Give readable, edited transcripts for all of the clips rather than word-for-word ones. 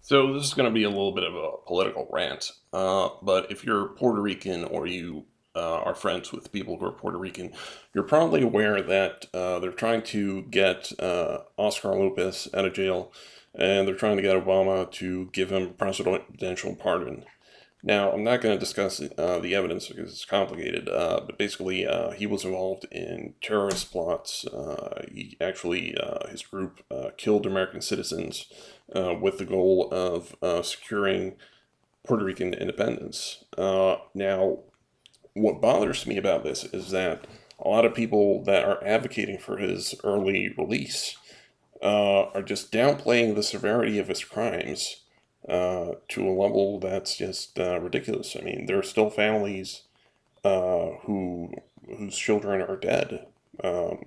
So this is going to be a little bit of a political rant, but if you're Puerto Rican or you are friends with people who are Puerto Rican, you're probably aware that they're trying to get Oscar Lopez out of jail, and they're trying to get Obama to give him a presidential pardon. Now, I'm not going to discuss the evidence because it's complicated, but basically, he was involved in terrorist plots. He actually, his group killed American citizens with the goal of securing Puerto Rican independence. Now, what bothers me about this is that a lot of people that are advocating for his early release are just downplaying the severity of his crimes to a level that's just ridiculous. I mean, there are still families who whose children are dead, um,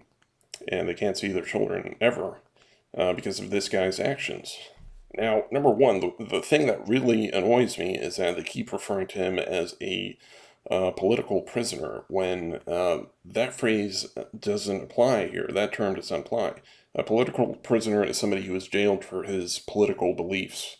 and they can't see their children ever because of this guy's actions. Now, number one, the thing that really annoys me is that they keep referring to him as a political prisoner when that phrase doesn't apply here. That term doesn't apply. A political prisoner is somebody who is jailed for his political beliefs.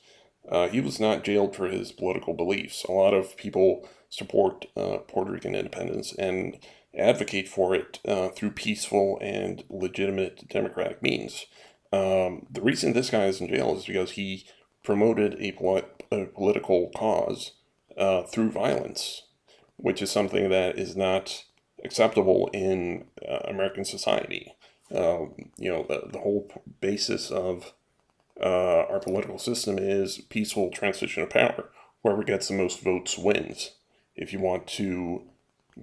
He was not jailed for his political beliefs. A lot of people support Puerto Rican independence and advocate for it through peaceful and legitimate democratic means. The reason this guy is in jail is because he promoted a political cause through violence, which is something that is not acceptable in American society. The whole basis of our political system is peaceful transition of power. Whoever gets the most votes wins. If you want to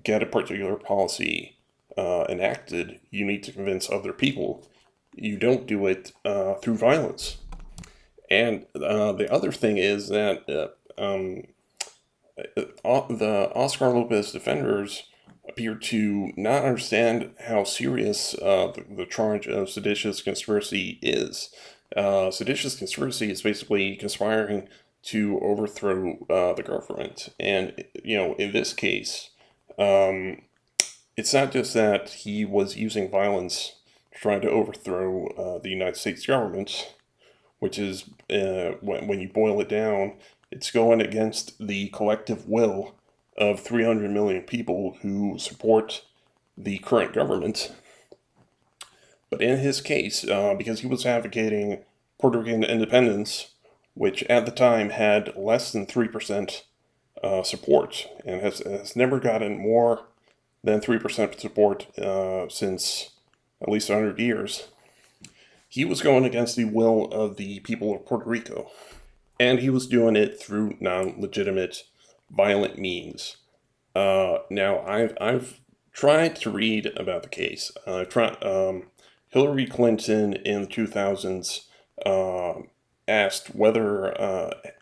get a particular policy enacted, you need to convince other people. You don't do it through violence. And the other thing is that the Oscar Lopez defenders appear to not understand how serious the charge of seditious conspiracy is. Seditious conspiracy is basically conspiring to overthrow the government. And, in this case, um, it's not just that he was using violence to try to overthrow the United States government, which is, when you boil it down, it's going against the collective will of 300 million people who support the current government. But in his case, because he was advocating Puerto Rican independence, which at the time had less than 3% support and has never gotten more than 3% support since at least 100 years, he was going against the will of the people of Puerto Rico. And he was doing it through non-legitimate, violent means. Now, I've tried to read about the case. Hillary Clinton in the 2000s asked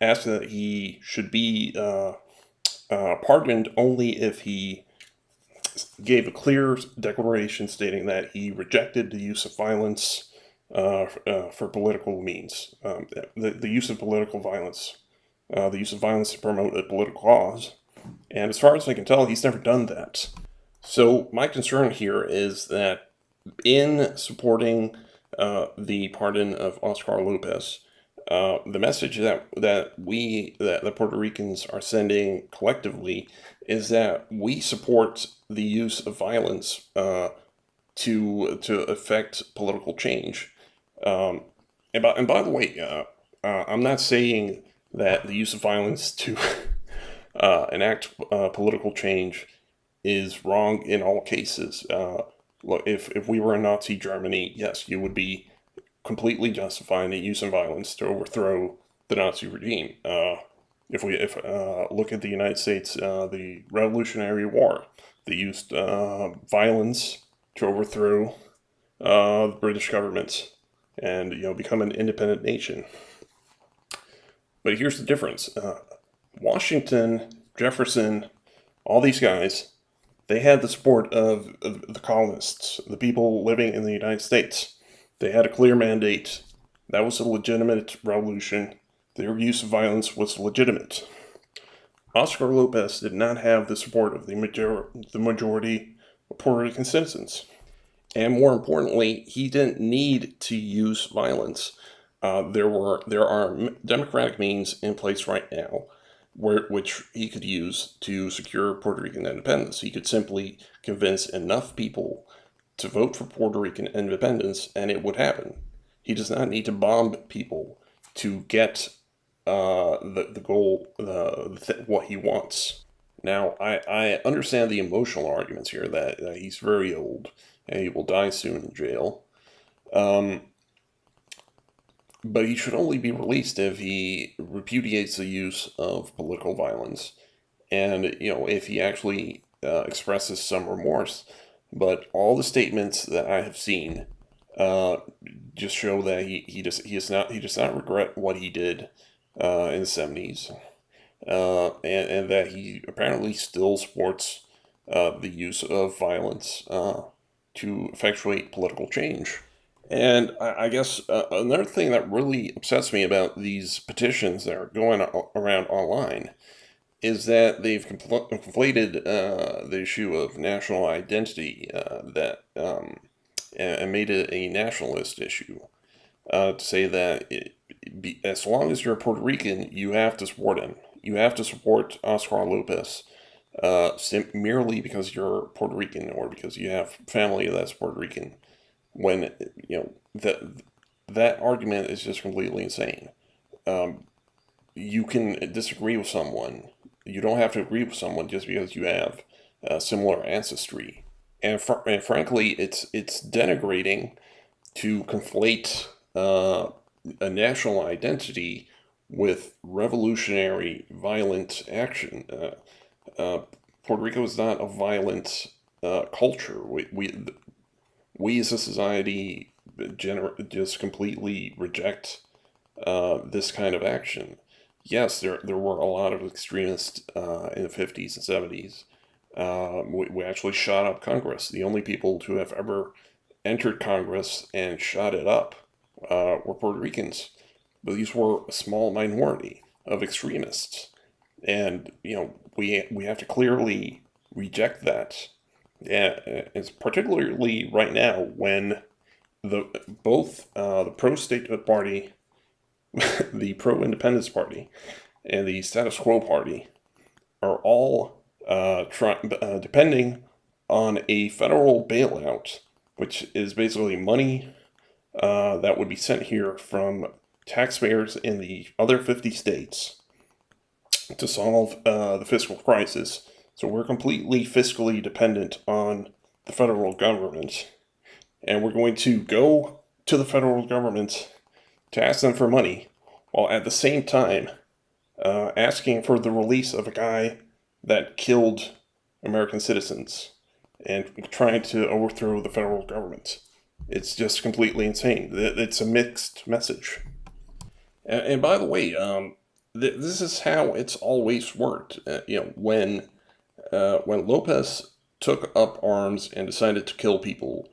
asked that he should be pardoned only if he gave a clear declaration stating that he rejected the use of violence for political means, the use of political violence, the use of violence to promote a political cause. And as far as I can tell, he's never done that. So my concern here is that in supporting the pardon of Oscar Lopez, the message that the Puerto Ricans are sending collectively is that we support the use of violence to affect political change. Um, and by the way, I'm not saying that the use of violence to enact political change is wrong in all cases. Look, if we were in Nazi Germany, yes, you would be completely justified in using violence to overthrow the Nazi regime. If look at the United States, the Revolutionary War, they used violence to overthrow the British government and become an independent nation. But here's the difference: Washington, Jefferson, all these guys, they had the support of the colonists, the people living in the United States. They had a clear mandate. That was a legitimate revolution. Their use of violence was legitimate. Oscar Lopez did not have the support of the majority of Puerto Rican citizens. And more importantly, he didn't need to use violence. There are democratic means in place right now, which he could use to secure Puerto Rican independence. He could simply convince enough people to vote for Puerto Rican independence, and it would happen. He does not need to bomb people to get the goal, what he wants. Now, I understand the emotional arguments here that he's very old and he will die soon in jail. Um, but he should only be released if he repudiates the use of political violence and, if he actually expresses some remorse. But all the statements that I have seen uh, just show that he does not regret what he did in the 70s, and that he apparently still supports the use of violence to effectuate political change. And I guess another thing that really upsets me about these petitions that are going around online is that they've conflated the issue of national identity and made it a nationalist issue to say that as long as you're a Puerto Rican, you have to support him. You have to support Oscar Lopez merely because you're Puerto Rican or because you have family that's Puerto Rican. When that argument is just completely insane. Um, you can disagree with someone. You don't have to agree with someone just because you have similar ancestry. And frankly, it's denigrating to conflate a national identity with revolutionary violent action. Puerto Rico is not a violent culture. We as a society just completely reject this kind of action. Yes, there were a lot of extremists in the 50s and 70s. We actually shot up Congress. The only people to have ever entered Congress and shot it up were Puerto Ricans. But these were a small minority of extremists. And, we have to clearly reject that. Yeah, it's particularly right now when both the pro-state party, the pro-independence party, and the status quo party are all depending on a federal bailout, which is basically money that would be sent here from taxpayers in the other 50 states to solve the fiscal crisis. So we're completely fiscally dependent on the federal government. And we're going to go to the federal government to ask them for money, while at the same time asking for the release of a guy that killed American citizens and trying to overthrow the federal government. It's just completely insane. It's a mixed message. And by the way, this is how it's always worked. When Lopez took up arms and decided to kill people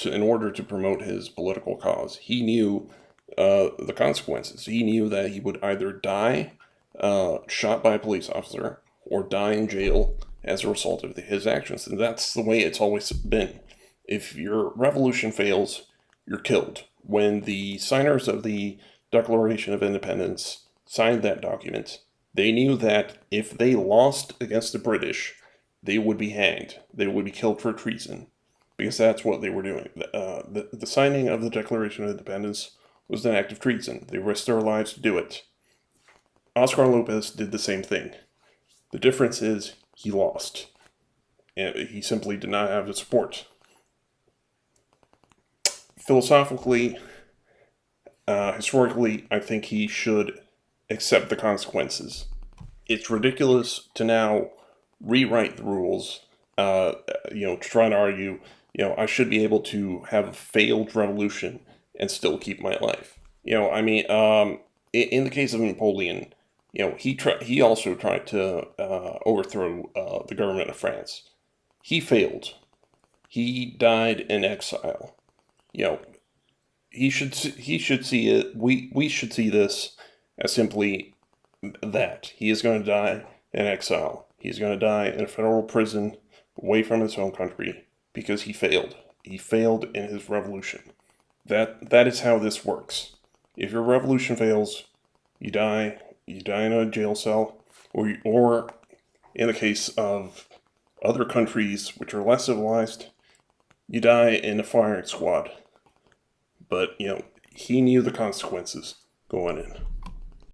in order to promote his political cause, he knew the consequences. He knew that he would either die shot by a police officer or die in jail as a result of his actions. And that's the way it's always been. If your revolution fails, you're killed. When the signers of the Declaration of Independence signed that document, they knew that if they lost against the British, they would be hanged. They would be killed for treason, because that's what they were doing. The signing of the Declaration of Independence was an act of treason. They risked their lives to do it. Oscar Lopez did the same thing. The difference is he lost, and he simply did not have the support. Philosophically, historically, I think he should accept the consequences. It's ridiculous to now rewrite the rules, to try to argue, I should be able to have a failed revolution and still keep my life. In the case of Napoleon, he also tried to overthrow the government of France. He failed. He died in exile. You know, he should see it. We should see this as simply that he is going to die in exile. He's going to die in a federal prison away from his home country because he failed. He failed in his revolution. That is how this works. If your revolution fails, you die. You die in a jail cell, or in the case of other countries which are less civilized, you die in a firing squad. But he knew the consequences going in.